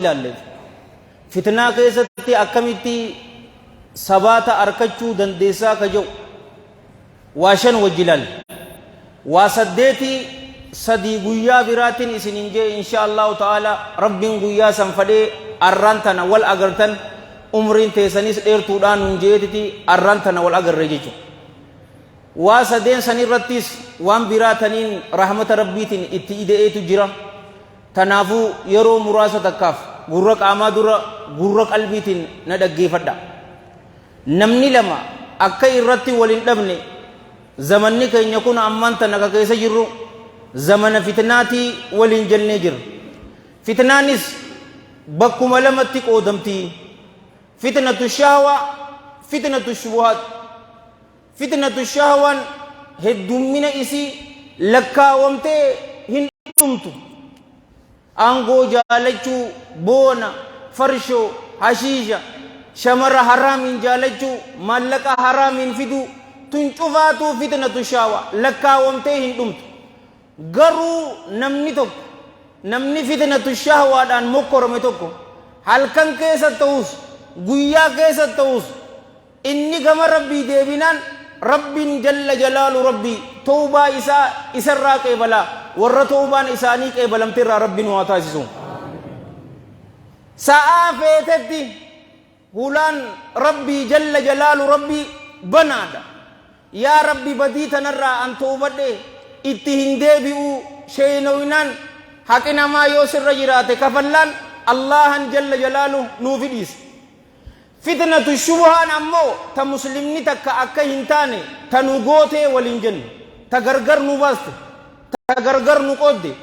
ilaalle fitnaa keessatti akkamitti sabaata arkachuu dandeessaa ka jedhu waa shan wajji ilaalle waa saddeeti sadii guyyaa biraatiin isinin jee insha Allahu ta'ala rabbiin guyyaa san fadhee arraan tana wal agartan umriin teessanis dheertuudhaan nun jeetiti arraan tana wal agarre jechuudha. Waa sadeen san irrattis waan biraataniin rahmata rabbiitiin itti ideetu jira. Tanaafuu yeroo muraasa takkaaf gurra qaamaa dura gurra qalbiitiin na dhaggeeffadha. Namni lama akka irratti waliin dhabne zamanni keenya kun ammaan tana ka keessa jirru zamana fitnaatii waliin jennee jirra. Fitnaanis bakkuma lamatti qoodamti. Fitnatu shahwa, fitnatu shubuhaat. Fitnatu shahwaan heddummina isii lakkaawamtee hin dhumtu. Aangoo jaalachuu, boona, farshoo, hashiisha, shamara haraamiin jaalachuu, maallaqa haraamiin fiduu tun cufaatuu fitnatu shahwa lakkaawamtee hin dhumtu. Garuu namni tokko namni fitnatu shahwaadhaan mokkorome tokko halkan keessa ta'us guyyaa keessa ta'us inni gama rabbii deebinaan rabbiin jalla jalaalu rabbii tawbaa isaa isarraa qeebalaa warra tawbaan isaanii qeebalamteerraa rabbiin waa taasisu. Sa'aa feetetti hulaan rabbii jalla jalaalu rabbii banaadha. Yaa rabbi badii tanarraa an tawbadhe itti hin deebi'u sheenowinaan haqi namaa yoo sirra jiraate kafallaan Allahan jalla jalaalu nuuf dhiisa. Fitnatu shubuhaan ammoo ta muslimni takka akka hin taane ta nu gootee waliin jennu ta gargar nu baaste ta gargar nu qoodde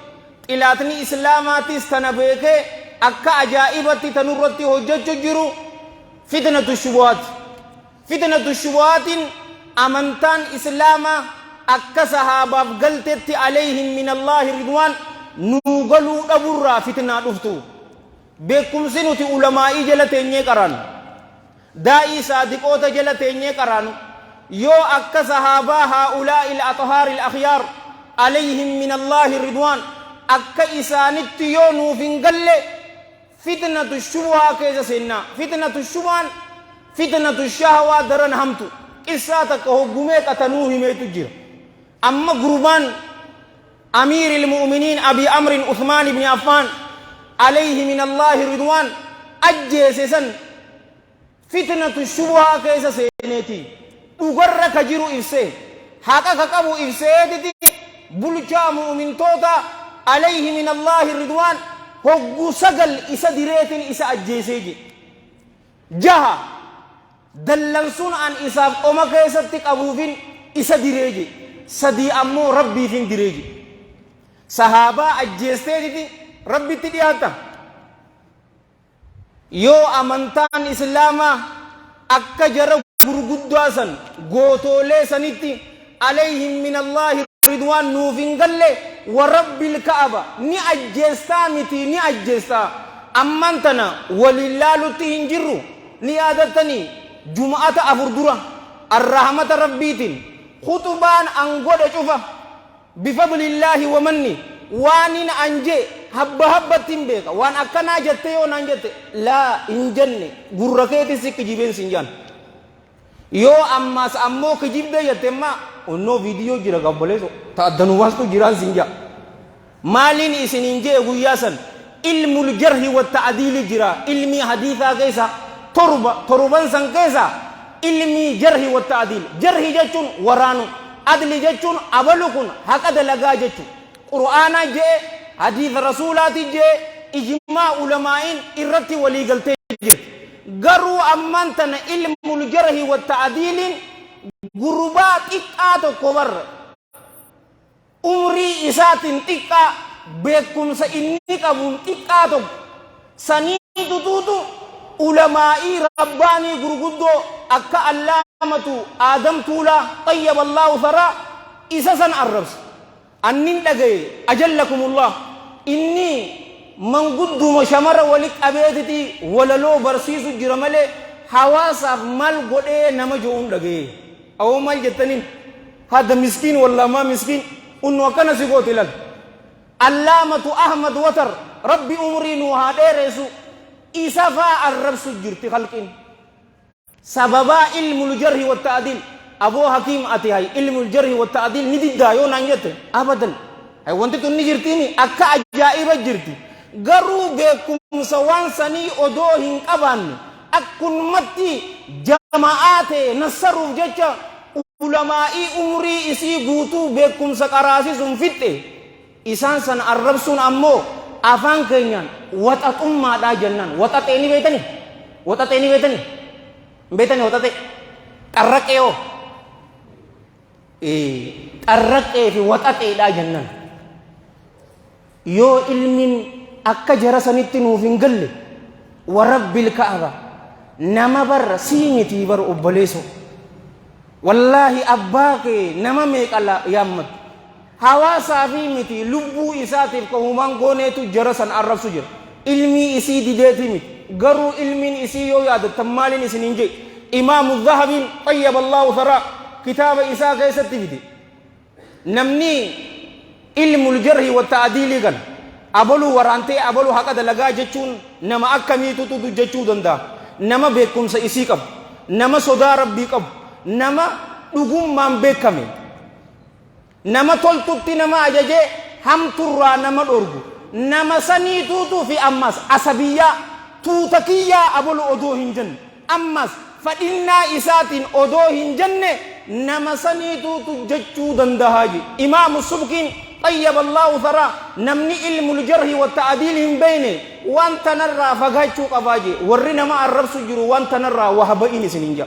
xilaatni islaamaatis tana beekee akka ajaa'ibatti ta nurratti hojjechuu jiru fitnatu shubuhaat. Fitnatu shubuhaatiin amantaan islaamaa akka sahaabaaf galtetti alayhim min Allahi ridwaan nu galuu dhaburraa fitnaa dhuftu. Beekumsi nuti ulamaa'ii jala teenyee qaraanu daa'ii saadiqoota jala teenyee qaraanu yoo akka sahaabaa haa'ulaa'i al-athaar al-akhyaar alayhim min Allahi ridwaan akka isaanitti yoo nuuf hin galle fitnatu shubuhaa keessa seennaa. Fitnatu shubuhaan fitnatu shahwaa daran hamtu qissaa takka hoggumee qatanuu himeetu jira. Amma gurbaan amiiril mu'miniin abii amrin Uthmaan ibn Affaan alayhi min Allahi ridwaan ajjeese san fitnatu shubuhaa keessa seeneeti dhugarra ka jiru ibsee haqa ka qabu ibseetiti bulchaa mu'mintoota alayhi min Allahi ridwaan hoggu sagal isa direetin isa ajjeesee je. Jaha dallansuun an isaaf qoma keessatti qabuufin isa diree je. Sadii ammoo rabbiifin diree je. Sahaabaa ajjeesteetiti rabbitti dhiyaata. Yoo amantaan islaamaa akka jara gurguddaa san gootoolee sanitti alayhim min Allahi ridwaan nuuf hin galle wa rabbil ka'aba ni ajjeestaa miti ni ajjeestaa. Amman tana waliin laalutti hin jirru ni yaadattanii jum'ata afur dura arrahmata rabbiitiin khutubaan an godhe cufa bifadlillaahi wa manni waanin anje habba habbattiin beeka waan akkanaa jette yoo naan jette laa hin jenne gurra keetti si kijibeen sin jaan yoo ammas ammoo kijibdee jette ma onnoo viidiyoo jira gabboleeso ta'addanuu waastu jiraan sin jaa maaliin isinin jee guyyaa san ilmul jarhi wa ta'diili jira ilmi hadiithaa keessa torban san keessa ilmi jarhi wa ta'diil jarhi jechuun waraanu adli jechuun abalu kun haqa dalagaa jechuun qur'aana jee hadiisa rasuulaati jee ijmaa ulamaa'in irratti walii galtee jirti. Garuu ammaan tana ilmul jarhi wa ta'diiliin gurbaa xiqqaa tokko barra umrii isaatiin xiqqaa beekumsa inni qabuun xiqqaa tokko sanii tutuutu ulamaa'ii rabbaanii gurguddoo akka allaamatu aadam tuulaa xayyaba Allahu saraa isa san arrabsa. Annin dhagaye ajallakumullah inni mangudduma shamara wali qabeetiti walaloo barsiisu jira malee hawaasaaf mal godhee nama jo'uun dhagaye. Awoo mal jettaniin hada miskiin wallaa maa miskiin unnu akkana si goote ilal. Allaamatu Ahmad Watar rabbi umrii nu haa dheereessu إسافا الرب سجرت خلقين سببا علم الجرح والتعديل أبو حكيم أتي علم الجرح والتعديل ندي دايو نانجت أبدا هاي وانت توني جرتيني أكا أجائب جرتي غرو بكم سوان سني أدوهن أبان أكون متي جماعات نصروا جتا علماء أمري إسي غوتو بكم سكراسي سنفته إسان سن الرب سن أمو أفان كينيان وطأت أمة دا جنان وطأت إني بيتني وطأت إني بيتني بيتني وطأت ترك إيو ترك إيه في وطأت دا جنان يو علمين أكا جرسانيتي نوفين قل ورب الكعبة نما بر سينيتي بر أبليسو والله أباك نما ميك الله يامد hawasa fi miti lubbu isatif ko human gonetu jarasan arab sujir ilmi isi dideti mit garu ilmin isi yo yad tamalin isininje imam az-zahabi tayyib Allah thara kitab isa kaysati bidi namni ilmul jarh wa ta'dil gan abulu warante abulu haqada laga jechun nama akami tutu jechu danda nama bekum sa isi kab nama soda rabbi kab nama dugum mam bekame nama toltutti nama ajaje hamturra nama dorgu nama sani tutu fi ammas asabiya tutakiya abul odo hinjan ammas fadinna isatin odo hinjanne nama sani tutu jechu dandahaji imam subkin tayyib Allah thara namni ilmul jarh wa ta'dil bayne wan tanarra fagachu qabaji warri nama arab sujuru wan tanarra wa habaini sininja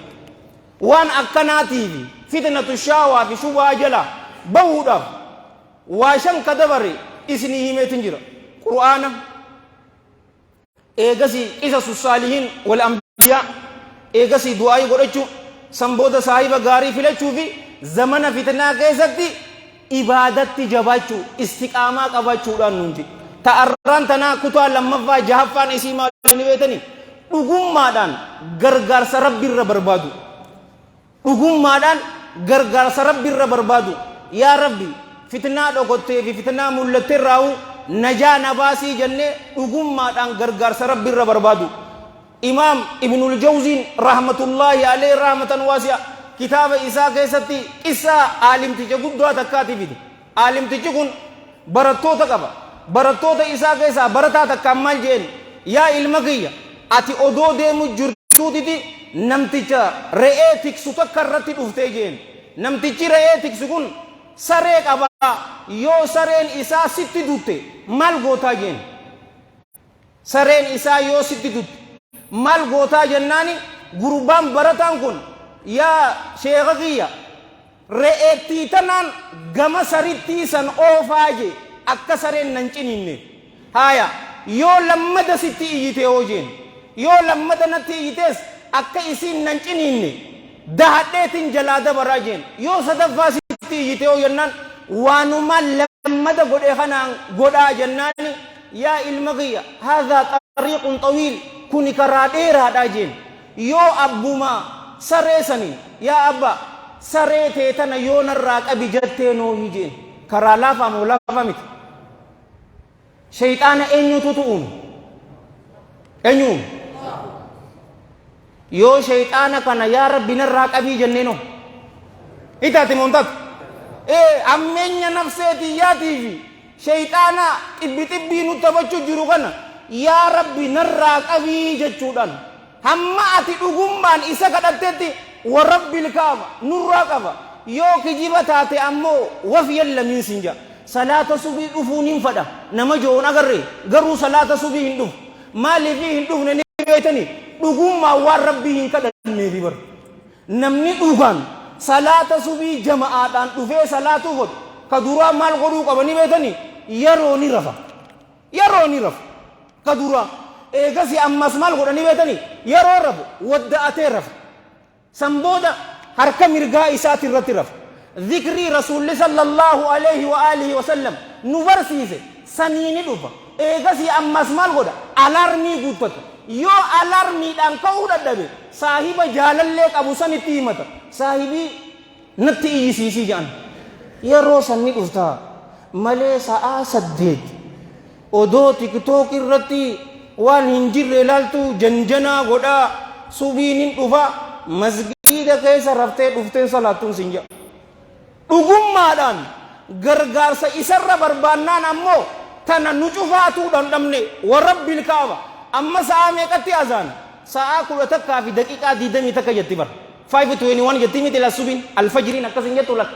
wan akanati fitnatu shawa fi shubha jala bawuda washan kadabare isni himetin jira qur'ana egasi qisasus salihin wal anbiya egasi du'ai godachu samboda sahiba gari filachu fi zamana fitna keessatti ibadatti jabachu istiqama qabachu dan nunti ta'arran tana kuta lamma jahaffan isima ni wetani dugummadan gargarsa rabbirra barbadu dugummadan gargarsa rabbirra barbadu ya rabbi fitna dogotte fi fitna mullatte rawu naja nabasi janne ugumma dan gargarsa rabbirra barbadu imam ibnul jawzin rahmatullahi alayhi rahmatan wasi'a kitab isa kaysatti qissa alim tije guddo takkati bidi alim tije kun barattota qaba barattota isa kaysa barata takkammal jeen ya ilmagiya ati odo demu jurtutiti namticha re'e tiksu takkarratti dhufte jeen namtichi re'e tiksu kun sare qaba yo saren isa sitti dutte mal gota jen saren isa yo sitti dutte mal gota jennani gurbaan baratan kun ya sheekhiya re'etti tanan gama saritti san ofaje akka saren nan cininne haya yo lammada sitti iyite hojen yo lammada natti iyites akka isin nan cininne dahadhetin jalada barajen yo sadaffa yiteo yannan wanuma lamada gode khanan goda jannani ya ilmagiya hadha tariqun tawil kuni karadera dajin yo abuma saresani ya abba sarete tana yonar raqabi jatte no hije karala fa mola famit shaytana enyu tutuun enyu yo shaytana kana ya rabbi nar raqabi janneno itati montat ammenya nafseti yatifi shaytana ibbi nutabachu jiru kana ya rabbi narra qabi jechudan hamma ati dugumban isa kadatetti wa rabbil kaaba nurra qaba yo kijiba taate ammo wafiyal min sinja salata subi dufunin fada nama joon agarre garu salata subi hinduf mali fi hinduf ne betani dugumma wa rabbi hin kadanne ribar namni dugan salata subi jama'atan dufe salatu god kadura mal godu qabani betani yaro ni rafa kadura egasi ammas mal godani betani yaro rabu wadda ate rafa samboda harka mirga isati ratiraf dhikri rasul sallallahu alaihi wa alihi wa sallam nuvarsise sanini dufa egasi ammas mal goda alarmi gutpat yo alarmi dan kauda dabe sahiba jalalle qabu saniti mata sahibi natti isi jan yaro sanni dufta male saa saddeet odo tiktok irratti waan hin jirre ilaaltu janjanaa godhaa subiin hin dhufa masgiida keessa raftee dhuftee salaattuun sin jedha dhugummaadhaan gargaarsa isarra barbaannaan ammoo tana nu cufaatuu dhandhamne warabbil kaaba amma sa'a meeqatti azaan sa'a 11 fi daqiiqaa 20 takka jetti bar 5:21 jetti miti la subiin alfajiriin akkasin jettu lak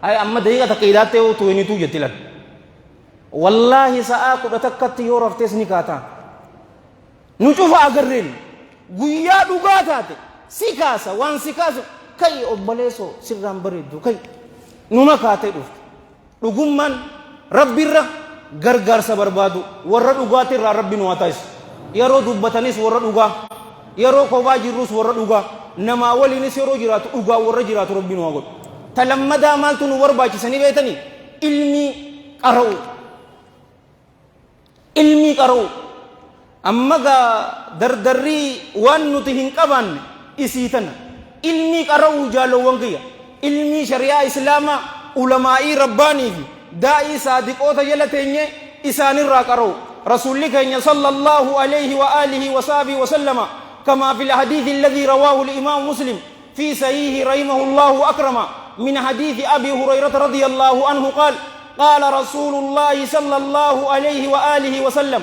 ay amma daqiiqa takka idaattee 22 jetti lak wallahi sa'a 11tti yoo raftees ni kaataa nu cufa agarreen guyyaa dhugaa taate si kaasa waan si kaasu kai obbaleesoo sirraan bareeddu kai numa kaatee dhufte dhugummaan rabbirra gargaarsa barbaadu warra dhugaatirraa rabbi nu haa taasisu yeroo dubbatanis warra dhugaa yeroo kophaa jirrus warra dhugaa namaa waliinis yeroo jiraatu dhugaa warra jiraatu rabbi nu haa godhu talammadaa maaltu nu barbaachisanii beetanii ilmii qara'u amma gaa dardarrii waan nuti hin qabaanne isii tana ilmii qara'u jaalowwan kiyya ilmii shari'aa islaamaa ulamaa'ii rabbaanii fi daa'ii saadiqoota jala teenye isaanirraa qara'u rasuulli keenya sallallahu alayhi wa alihi wa sahbihi wa sallama كما في الحديث الذي رواه الإمام مسلم في صحيح رحمه الله أكرم من حديث أبي هريرة رضي الله عنه قال قال رسول الله صلى الله عليه وآله وسلم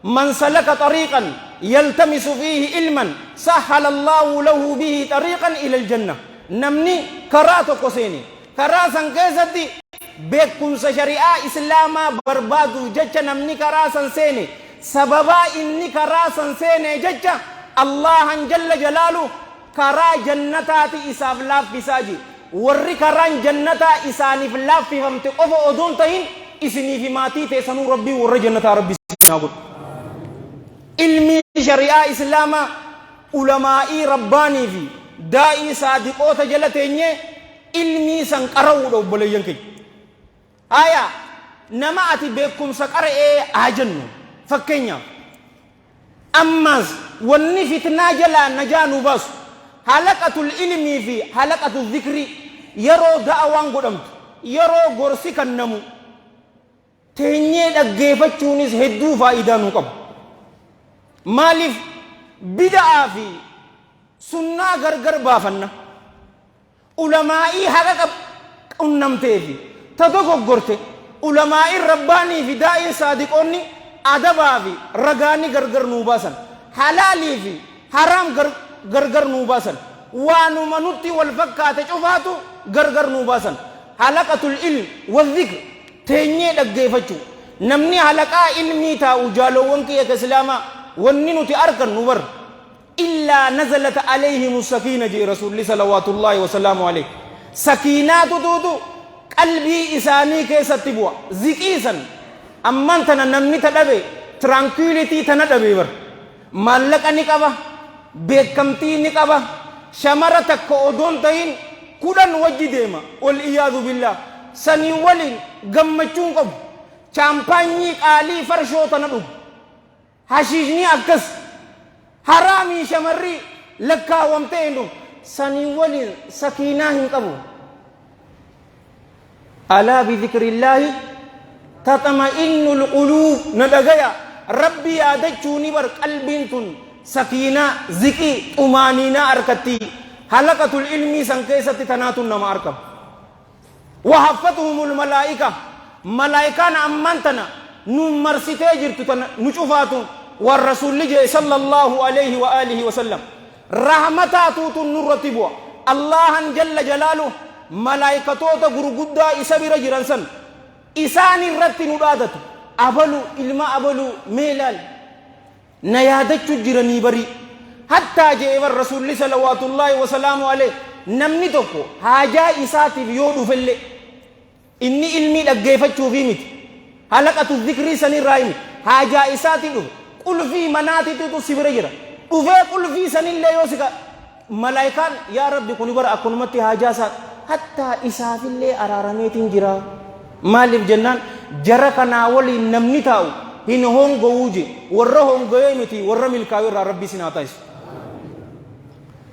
من سلك طريقا يلتمس فيه علما سهل الله له به طريقا إلى الجنة نمني كراتو قسيني كراسا كيزتي بكم شريعة إسلاما بربادو جج نمني كراسا سيني سببا إني كراسا سيني جج الله جل جلاله كرا جنتاتي إساف لاف بساجي ورّي كران جنتا إساني في لاف في فمت قفو أدون تهين إسني في ماتي تسنو ربي ورّي جنتا ربي سنقول علمي شريعة إسلاما علماء رباني في دائي صادقوت جلتيني علمي سنقروا دو بلينكي آية نما أتي بكم سكر آجن فكينيا أماز وني فتنا جلا نجانو بس حلقة العلم في حلقة الذكر يرو دعوان قدمت يرو غرسي كنمو تيني دقيفة تونس هدو فائدة نقب مالف بدعا في سنة غرغر بافن علمائي حقق أنمتي في تدقو غرتي علمائي رباني في دائي صادقوني أدبا في رغاني غرغر نوباسن حلالي في حرام غرغر نوباسن وانو منوتي والفكات شوفاتو غرغر نوباسن حلقة العلم والذكر تيني دقيفتو نمني حلقة علمي تاو جالو وانكي كسلاما وننو تأركن نور إلا نزلت عليهم السكينة جي رسول الله صلوات الله وسلامه عليه سكينات دودو قلبي إساني كيستبوا ذكيسا أمان تنا نمني تدبي tranquility تنا دبي بر مالك نكابا بكمتي نكابا شمرة كودون تين كودن وجي ديما والعياذ بالله سني ولين غمچون قب champagne قالي فرشو تندوب حشيشني أكس حرامي شمري لكا ومتينو سني ولين سكينة قبو ألا بذكر الله تطمئن القلوب ندغيا ربي أدچوني بر قلبين سكينة ذكي طمانينة أركتي حلقة العلم سنكيسة تناتن نما أركب وحفتهم الملائكة ملائكة أمانتنا نمرسيتي جرتو نشوفاتو والرسول صلى الله عليه وآله وسلم رحمتاتو تنرتبوا الله جل جلاله ملائكتو تغرغدا إسابير جرانسن إساني رتي ندادتو أبلو إلما أبلو ميلال نيادتو جراني بري حتى جاء الرسول صلوات الله وسلامه عليه نمني توكو حاجة إساتي بيودو فلي إني علمي لقيفتشو في ميت حلقة الذكر سني رايمي حاجة إساتي دو قل في مناتي تو سبر جرا وفي قل في سني اللي يوسك ملايكان يا رب كوني بر أكون متي حاجة سات حتى إسافي اللي أرارميتين جرا مالف جنان جرا كناولي نمني تاو هن هون غوجي ورّا هون غيمتي ورّا ملكاوي ربي سناتايس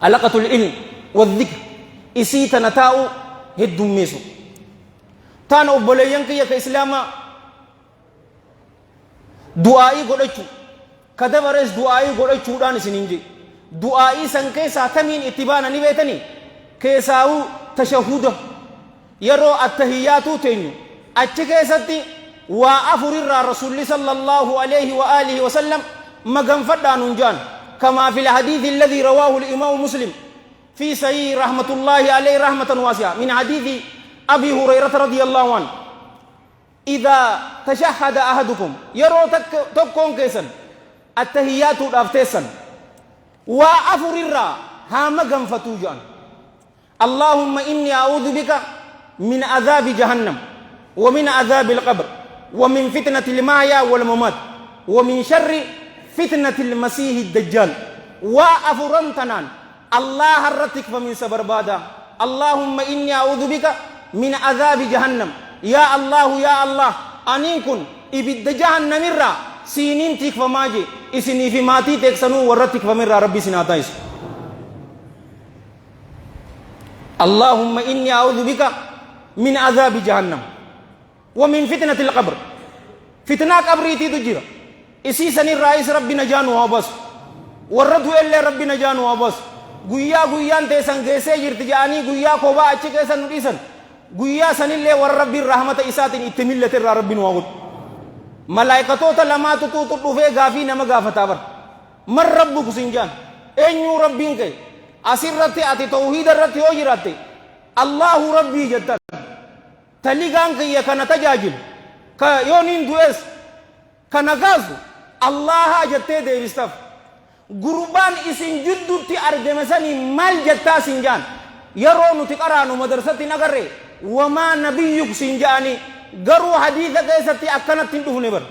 حلقة العلم والذكر إسي تنتاو هدوم ميسو تان أبوليان كي كإسلاما دعائي قدتشو كدبرس دعائي قول شودان سنينجي دعائي سنكي ساتمين اتبانا نبيتني كيساو تشهد يرو التهياتو تنيو أتشكي ستي وأفر الرسول صلى الله عليه وآله وسلم مغنفدا ننجان كما في الحديث الذي رواه الإمام مسلم في صحيح رحمة الله عليه رحمة واسعة من حديث أبي هريرة رضي الله عنه إذا تشهد أحدكم يرو تكون كيسا التهيات الأفتسا وأفر هام غنفتو جان اللهم إني أعوذ بك من عذاب جهنم ومن عذاب القبر ومن فتنة المحيا والممات ومن شر فتنة المسيح الدجال وأفرنتنان الله الرتك فمن سبر بادا اللهم إني أعوذ بك من عذاب جهنم يا الله أنين كن إبد جهنم الرا سينين تك فماجي إسني في ماتي تكسنو ورتك فمن ربي سناتايس اللهم إني أعوذ بك من عذاب جهنم ومن فتنة القبر فتنة قبري تدجر إسي سني الرئيس ربي نجان وابس ورده إلا ربي نجان وابس guyyaa teessan geessee jirti jedhanii guyyaa kophaa achi keessa nu dhiisan guyyaa sanillee warra rabbiin rahmata isaatiin itti millate irraa rabbiin waa godhu malaa'ikatoota lamaatu tuutu dhufee gaafii nama gaafataa bar man rabbuku sin jaan eenyuu rabbiin kee asirratti ati tawhiida irratti yoo jiraatte allahu rabbii jettan taligaan kiyya kana tajaajilu ka yooniin du'ees kana kaasu allaha jettee deebistaaf gurbaan isin jidduutti argame sanii maal jettaa sin jaan yeroo nuti qaraanu madrasatti nagarre wamaa nabiyyuk sin jaani garuu hadiisa keessatti akkanatti hin dhufne bar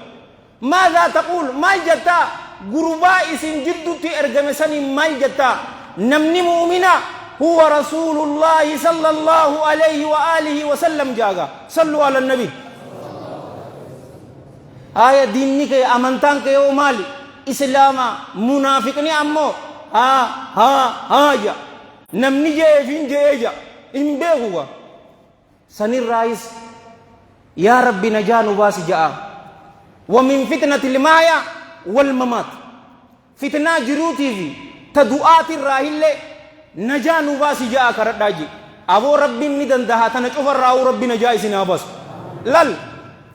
maadaa taquul maal jettaa gurbaa isin jidduutti argame sanii maal jettaa namni mu'mina huwa rasuulullaahi sallallahu alayhi wa alihi wa sallam jaaga sallu ala nabi aya diinni kee amantaan kee yoo maali إسلاما منافقني أمو ها جا نمني جاي فين جاي جا إن بيهوا سني الرئيس يا ربي نجانو باس جاء ومن فتنة المايا والممات فتنة جروتي في تدعات الراهل نجانو باس جاء كرداجي أبو ربي ندن دها تنشوف الراو ربي نجاي سنا باس لال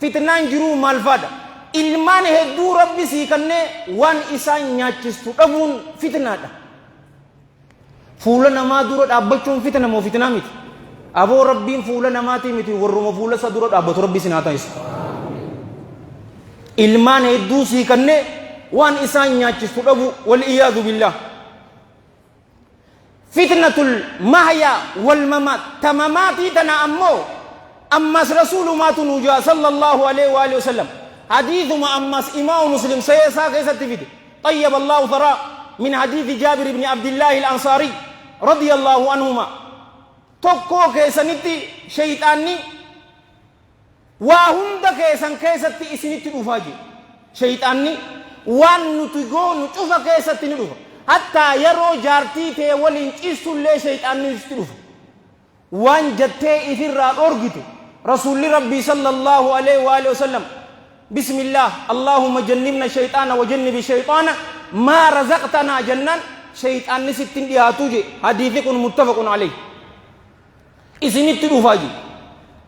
فتنة جرو مالفادا ilmaan hedduu rabbi sii kannee waan isaan nyaachistu dhabuun fitnaadha fuula namaa dura dhaabbachuun fitna moo fitnaa miti aboo rabbiin fuula namaatii miti warruma fuula isa dura dhaabbatu rabbi sinaa ta'isu ilmaan hedduu sii kannee waan isaan nyaachistu dhabu wal iyaadu billah fitnatul mahya wal mamat tamamaatii tana ammoo ammas rasuulu maatu nujaa sallallahu alaihi wa alihi wasallam حديث ما أمس إمام مسلم سيسا كيسا تفيد طيب الله ثراء من حديث جابر بن عبد الله الأنصاري رضي الله عنهما توكو كيسا نتي شيطاني وهم دا كيسا تئسنتي نفاجي شيطاني وان نتقو نتوفا كيسا تنفا حتى يرو جارتي تي ولين إسو اللي شيطاني نتوفا وان جتي إثر أرغتو رسول ربي صلى الله عليه وآله وسلم بسم الله اللهم جنبنا الشيطان وجنب الشيطان ما رزقتنا جنان شيطان نسيتين دي هاتوجي حديثكم متفق عليه إسني تدوفاجي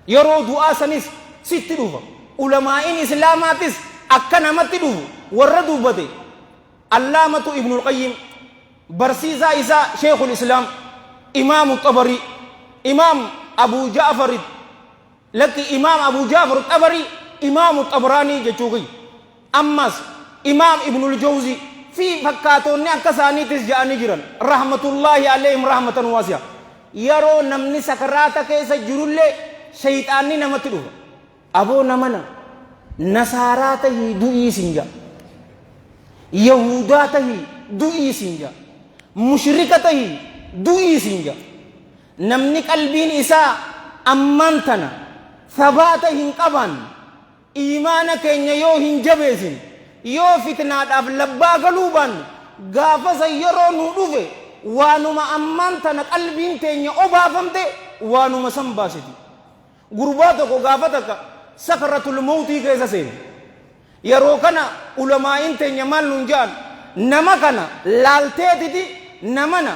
يرو دعاء سنس ست دوفا علماء إسلاماتس أكنا ما تدوف وردوا بدي علامة ابن القيم برسيزا إسا شيخ الإسلام إمام الطبري إمام أبو جعفر لك إمام أبو جعفر الطبري إمام الطبراني جتوغي أمس إمام ابن الجوزي في فكاتون أكساني تسجاني جران رحمة الله عليهم رحمة واسعة يرو نمني سكراتا كيسا جرول شيطاني نمتلو أبو نمنا نصاراته دوئي سنجا يهوداته دوئي سنجا مشركته دوئي سنجا نمني قلبين إساء أمانتنا ثباته قبان إيمانا كينيا يو هنجبسين يو فتنة أب لبا قلوبان غافا يرو نودوفي وانما أمانتنا قلبين تينيا أبافمتي وانما سنباسيتي غرباتك غافتك سكرة الموت كيسا سين yeroo kana ulamaa'in teenya maal nuun jedhan nama kana laalteetiti namana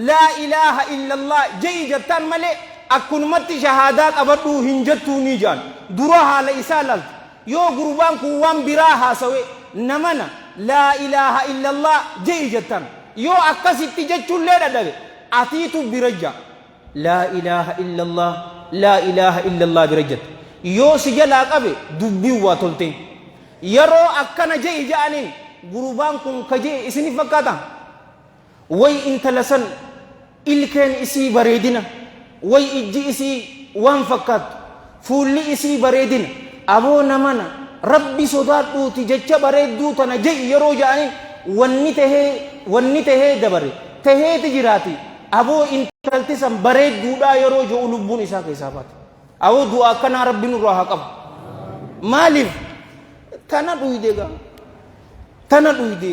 laa ilaaha illallah je'i jettaan malee akkunumatti shahaadaa qabadhuu hin jettuu ni jedhan dura haala isaa laalte yoo gurbaan kun waan biraa haasawe namana laa ilaaha illallah je'i jettan yoo akkasitti jechuullee dhadhabe atiitu bira jaa laa ilaaha illallah laa ilaaha illallah bira jetta yoo si jalaa qabe dubbiin waa tolteen yeroo akkana je'i ja'aniin gurbaan kun ka je'e isini fakkaata way intala san ilkeen isii bareedina way ijji isii waan fakkaatu fuulli isii bareedina aboo namana rabbi sodaadhuuti jecha bareedduu tana je'i yeroo ja'aniin wanni tahee dabare taheeti jiraati aboo intalti san bareedduudhaa yeroo ji'u lubbuun isaa keessaa baate aboo du'a akkanaa rabbi nurraa haa qabu maaliif tana dhuyde gaa tana dhuyde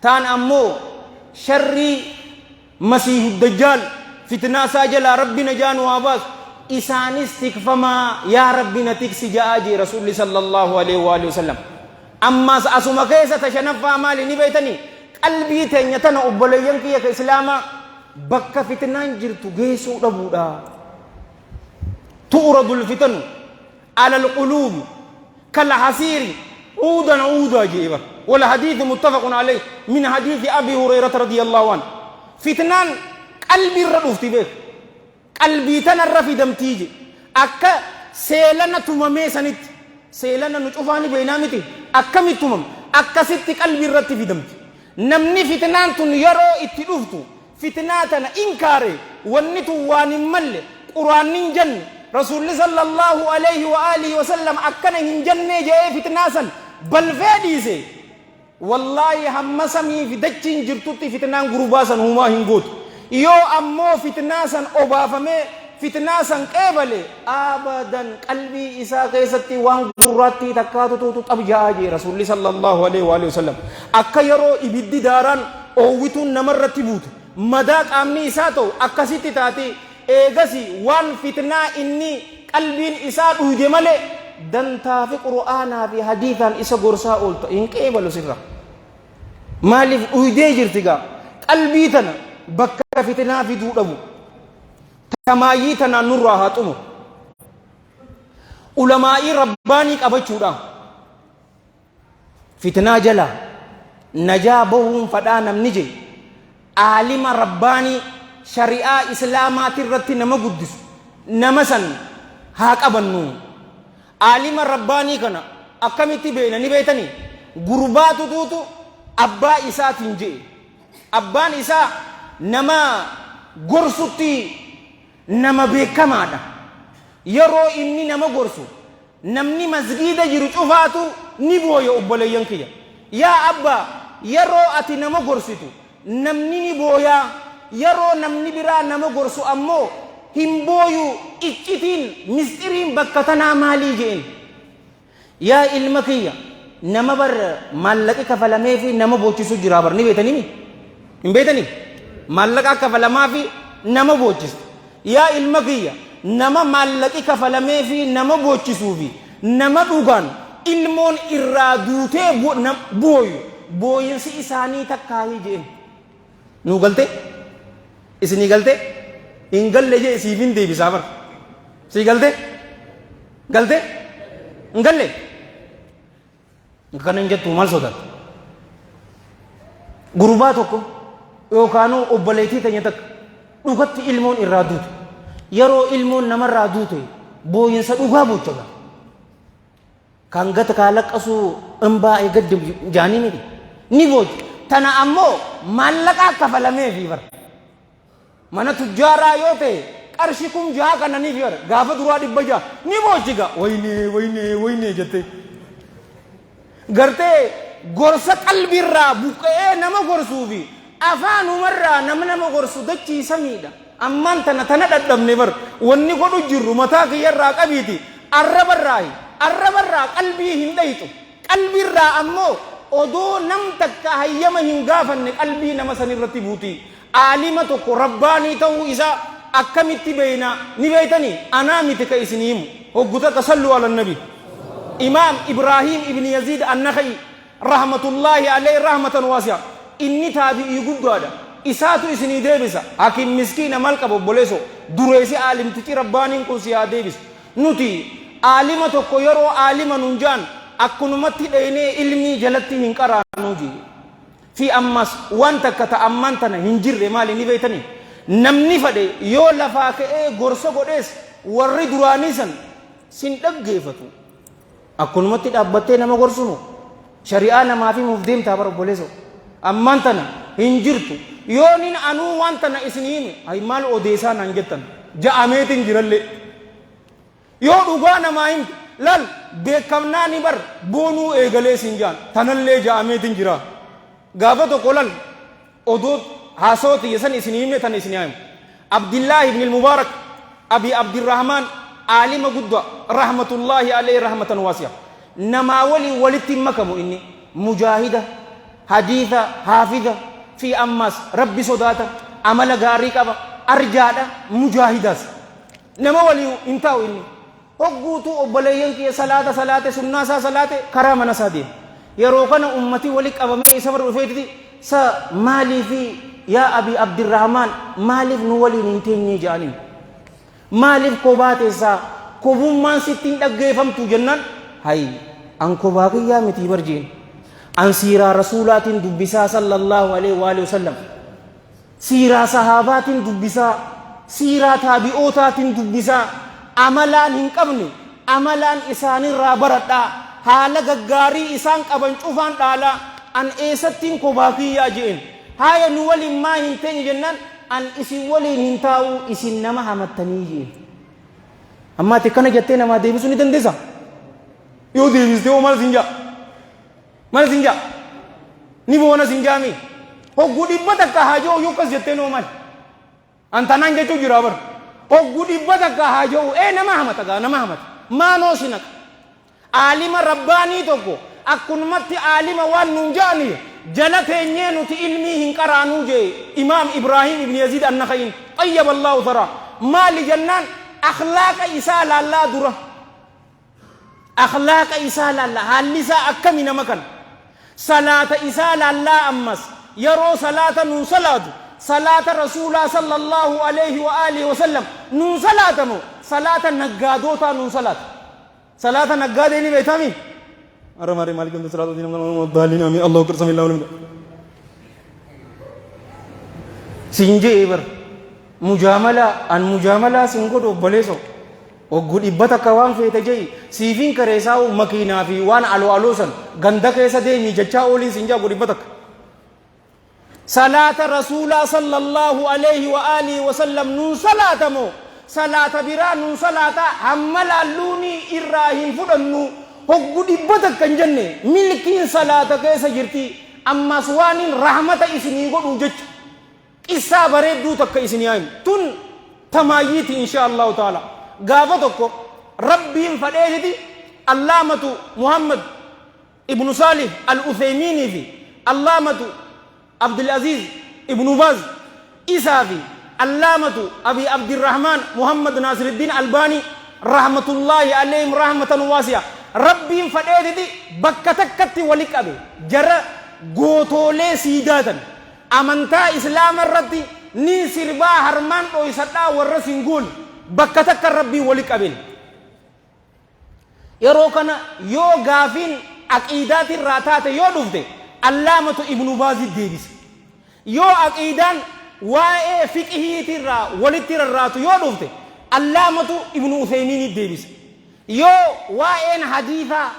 taan ammoo sharrii masiihu dajjaal fitnaa isaa jalaa rabbi najaanu haa baasu isaanis tikfamaa yaa rabbi na tiksi ja'aa jee rasuulli sallallahu alaihi wa alihi wasallam ammas asuma keessa tashanaffaa maali ni beeytanii qalbii teenya tana obboleeyyan kiyya ka islaamaa bakka fitnaan jirtu geessuu dhabuudha tu'radu alfitanu ala alquluubi كالحسير عودا عودا جيبا والحديث متفق عليه من حديث أبي هريرة رضي الله عنه فتنان قلبي الرفت به قلبي تنرفي دمتيجي أكا سيلنا تمامي سنت سيلنا نشوفاني بينامتي أكا متمام أكا ست قلبي الرت في دمتي نمني فتنان تن يرو اتلوفتو فتناتنا إنكاري ونتو وانمال قرآن جن رسول صلى الله عليه وآله وسلم أكنا هنجنة جاء فتناسا بل فاديسي والله هم سمي في دجين جرتوتي فتنان غروباسا هما هنغوت يو أمو فتناسا أبافمي فتناسا قبلي أبدا قلبي إسا قيستي وان قراتي تكاتو توتو أبجاجي رسول صلى الله عليه وآله وسلم أكا يرو إبدي داران أوويتو نمرتي بوت مداك أمني إساتو أكا ستي تاتي eegasi waan fitnaa inni qalbiin isaa dhuyde malee dantaa fi qur'aanaa fi hadiisaan isa gorsaa oolta hin qeebalu sirra maaliif dhuydee jirti gaa qalbii tana bakka fitnaa fiduu dhabu tamaayii tanaan nurraa haa xumu ulamaa'ii rabbaanii qabachuudhaan fitnaa jala najaa bahuun fadhaa namni je aalima rabbaanii shari'aa islaamaati irratti nama guddisu nama san haa qabannu aalima rabbaanii kana akkamitti beena ni beetanii gurbaatu tuutu abbaa isaatiin jee abbaan isaa nama gorsutti nama beekamaadha yeroo inni nama gorsu namni masgiida jiru cufaatu ni booya obboleeyyan kiyya yaa abbaa yeroo ati nama gorsitu namni ni booyaa yeroo namni biraa nama gorsu ammoo hin booyu iccitiin mistiriin bakka tanaa maalii jeen yaa ilma kiyya nama bar maallaqi kafalamee fi nama boochisu jira bar ni beetanii hin beetanii maallaqa kafalamaa fi nama boochisu yaa ilma kiyya nama maallaqi kafalamee fi nama boochisuu fi nama dhugaan ilmoon irraa duutee booyu booyinsi isaanii takkaayii jeen nu galte isini galte in galle je siifin deebisaa bar si galte in galle kanan jettu maal sodaat gurbaa tokko yookaanuu obboleettii teenya takka dhugatti ilmoon irraa duute yeroo ilmoon namarraa duute booyinsa dhugaa bochaga kan gata kaa laqqasuu imbaa eegadde jaanii miti ni boochi tana ammoo maallaqaa kafalamee fi bar mana tujjaaraa yoo ta'e qarshii kun jaha kannaniif yaa gaafa duraa dhibba jaha ni boochiga wayne jette gartee gorsa qalbiirraa buqqee nama gorsuu fi afaanumarraa nama gorsu dachiisa miidha ammaan tana dhadhabne bar wanni godhu jirru mataa kiyyarraa qabiiti arrabarraa qalbii hin dhayxu qalbiirraa ammoo odoo nam takka hayyama hin gaafanne qalbii nama sanirratti buutii aalima tokko rabbaanii ta'uu isaa akkamitti beeyna ni beeytanii anaa miti ka isiniimu hogguta ka sallu ala nabi إمام إبراهيم ابن يزيد النخعي رحمة الله عليه رحمة واسعة إني تابعي يقول هذا إساتو إسني ديبسا حكيم مسكين مالك أبو بوليسو دريسي عالم تكي ربانين كوسيا ديبس نوتي عالمة كويرو عالمة ننجان أكنمتي ديني علمي جلتي هنكرا نوجي في أمس وانت كتأمنتنا هنجر مالي نبيتني نمني فدي يو لفاك غرسو غديس ورّي درانيسن سندق جيفتو أكنمتي دابتي نما غرسو شريعة نما في مفديم تابر بوليسو أمانتنا هنجرتو يونين أنو وانتنا إسنيني أي مال أوديسا نانجتن جاميتين جرالي يو دوغانا مايم لال بكمنا نبر بونو إيغالي سنجان تنالي جاميتين جرا غافتو قولن أدود هاسوتي يسن إسنيني تن إسنيني عبد الله بن المبارك أبي عبد الرحمن عالم قدوة رحمة الله عليه رحمة واسعة نما ولي تمكمو إني مجاهدة حديثة حافظة في أمس ربي صداتا عمل غاريك أبا أرجادا مجاهدة نما ولي انتاو إني وقوتو أبليين كي صلاة سنة صلاة كرامنا سادين يروقنا أمتي وليك أبا مي سفر وفيتي سا مالي في يا أبي عبد الرحمن مالي نولي ننتيني جانين مالي كوباتي سا كوبون مان ستين دقيفم تجنن هاي أنكو باقي يا متي برجين أن سيرا رسولات دبسا صلى الله عليه وآله وسلم سيرا صحابات دبسا سيرا تابعوتات دبسا عملان هنقبني عملان إسان الرابرة حالا غغاري إسان قبن شوفان تالا أن إيستين كوباكي يا جين هاي نولي ما هنتين جنان أن إسي ولي هنتاو إسي نما همتني جين أما تكنا جتنا ما ديبسو نتن ديسا يو ديبس ديو مال سنجا mana sinja ni bona sinjami ho gudi bata ka hajo yo kas jette no man antanan je tu jurabar ho gudi bata ka hajo nama hamata mano sinak alima rabbani toko akun matti alima wan nunjani jalate nyenu ti ilmi hin qaranu je imam ibrahim ibn yazid an-nakhain ayyab allah tara mali jannan akhlaq isal allah dura akhlaq isal allah halisa akamina makan صلاة إسال الله أمس يرو صلاة نو صلاة صلاة رسول صلى الله عليه وآله وسلم نو صلاة مو صلاة نقادوتا نو صلاة نقاديني بيتامي أرماري مالكم صلاة دين الضالين آمين الله أكبر سمي الله ولمد سنجي إبر مجاملة سنقود وبليسو وقود إبتا كوان في تجي سيفين كريساو مكينا في وان ألوسن غندك يسدي ميجتا أولي سنجا قود إبتك صلاة رسول صلى الله عليه وآله وسلم نون صلاة مو صلاة برا نون صلاة حمل اللوني إراهيم فدنو وقود إبتك كنجنة ملكين صلاة كيسا جرتي أما سوانين رحمة إسني قد وجج إسا بريد دوتك إسني آيم تن تماييت إن شاء الله تعالى غافتكو ربهم فديهدي علامة محمد ابن صالح الأثيميني في علامة عبد العزيز ابن باز إسافي علامة أبي عبد الرحمن محمد ناصر الدين الباني رحمة الله عليهم رحمة واسعة ربهم فديهدي بكتكت ولك أبي جرى غوتولي سيداتا أمنتا إسلام الردي ني سربا هرمان أو يسدا ورسنقول بكتك ربي ولك أبين يروكنا يو غافين عقيدات الراتات يو دفته علامة ابن باز الديبس يو عقيدان واي فقهي ترى ولد الرات يو دفته علامة ابن عثيمين الديبس يو واي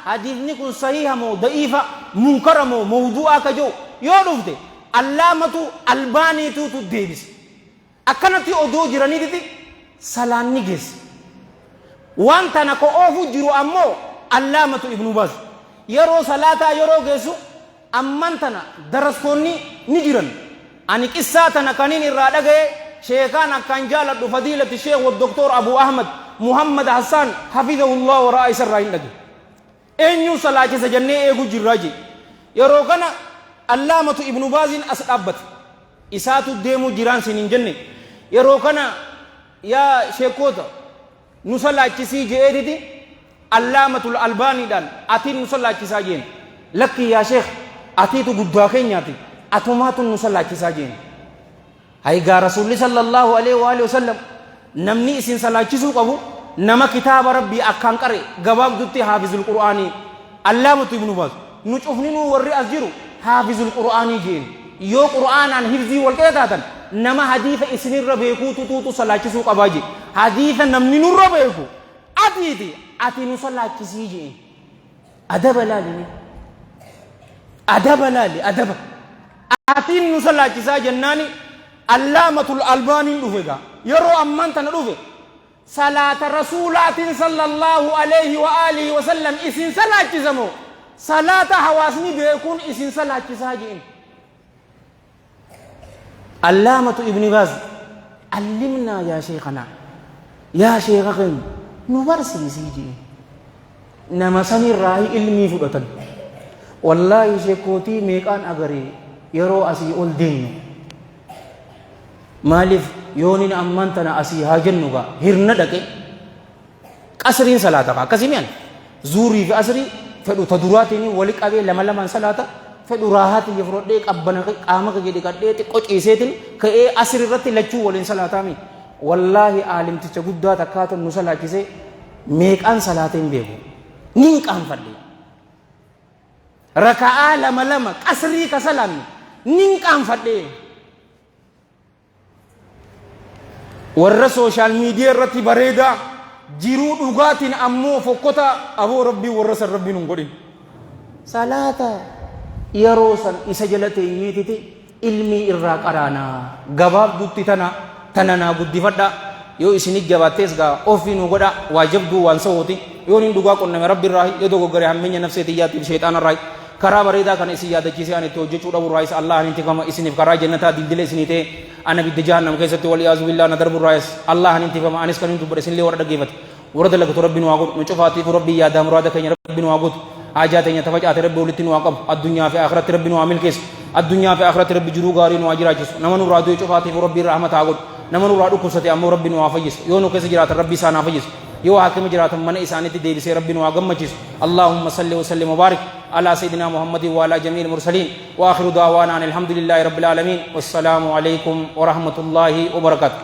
حديث نكون صحيح مو ضعيفة منكر مو موضوع كجو يو دفته علامة الباني تو الديبس أكنتي أدو جراني دي salaan ni geesse wanta na ko oofu jiru ammoo allaamatu ibnu baaz yeroo salaataa yeroo geessu ammantana daraskoonni ni jiran ani qissaa tana kaniin irraa dhagaye sheekaan akkaan jaaladhu fadiilati sheekh wa doktor abu ahmad muhammad hassan hafidahullah wa ra'a isarraa hin dhage eenyuu salaachisa jennee eegu jirraa je yeroo kana allaamatu ibnu baazin as dhaabbate isaatu deemuu jiraan sin hin jenne yeroo kana يا شيكوتا نصلى كسي جيدتي allaamatul albaaniidhaan atiin nu sallaachisaa jeen lakki yaa sheekh atiitu guddaa keenyaati atumaatu nu sallaachisaa jeen haygaa rasuulli sallallahu alaihi wa alihi wasallam namni isin sallaachisuu qabu nama kitaaba rabbii akkaan qare gabaabdutti haafizul qur'aanii allaamatu ibnu baaz nu cufninuu warri as jiru haafizul qur'aanii jeen yoo qur'aanaan hifzii wal qeetaatan nama hadiisa isinirra beekuu tutuutu sallaachisuu qabaa je hadiisa namni nurra beeku ati nu sallaachisii jeen adaba laali adaba laali adaba atiin nu sallaachisaa jennaani allaamatul albaaniin dhufe gaa yeroo ammaan tana dhufe salaata rasuulaatiin sallallahu alaihi wa alihi wa sallam isin salaachisamoo salaata hawaasni beekuun isin salaachisaa jeen allaamatu ibni baaz allimnaa yaa sheekana yaa sheeka keenya nu barsiisii jeen nama sanirraa ilmii fudhatan wallaahi sheekootii meeqaan agaree yeroo asii ol deemnu maaliif yoonin ammaan tana asii haa jennu gaa hirna dhaqe qasriin salaata kaa akkasii mi'an zuurii fi asrii fedhu ta duraatiin wali qabee lama lamaan salaata fedhu raahaatiin fudhadhee qabbana qaama kee dhiqadhee xiqqoo ciiseetiin ka'ee asri irratti lachuu waliin salaataami wallaahi aalimticha guddaa takkaatu nu salaachisee meeqaan salaateen beeku nin qaanfadhe raka'aa lama lama qasrii ka salaamne nin qaanfadhe warra sooshaal miidiyaa irratti bareedaa jiruu dhugaatiin ammoo fokkota aboo rabbii warra san rabbiin hin godhin salaata yeroo san isa jala teenyeetite ilmii irraa qaraanaa gabaabdutti tana naa guddifadha yoo isinit jabaattees gaa ofii nu godha waa jabduu waan sawooti yoo nin dhugaa qonname rabbi irraa yoo dogoggore hammeenya nafseetiyyaatiif sheexaana irraa karaa bareedaa kana isin yaadachiisee ani itti hojjechuu dhabu irraayis Allah ani intifama isiniif karaa jannataa dildila isinii ta'e ana bidda jahannam keessatti wal iyaazu billah na darbu irraayis Allah ani intifama anis kan hin dubbadhe isinillee warra dhaggeeffate warra dalagatu rabbiin waa godhu nu cufaatiif rabbii yaadaa muraada keenya rabbiin waa godhu haajaa teenya tafacaate rabbi walitti nu waa qabu addunyaa fi akhiratti rabbi nu waa milkeessu addunyaa fi akhiratti rabbi jiruu gaarii nu waa jiraachisu nama nurraa du'e cufaatiif rabbii rahmataa godhu nama nurraa dhukkubsate ammoo rabbi nu waa fayyisu yoo nu keessa jiraatan rabbi isaanaa fayyisu yoo haakima jiraatan mana isaaniitti deebisee rabbi nu waa gammachiisu allahumma salli wa sallim wa barik على سيدنا محمد وعلى جميع المرسلين وآخر دعوانا أن الحمد لله رب العالمين والسلام عليكم ورحمة الله وبركاته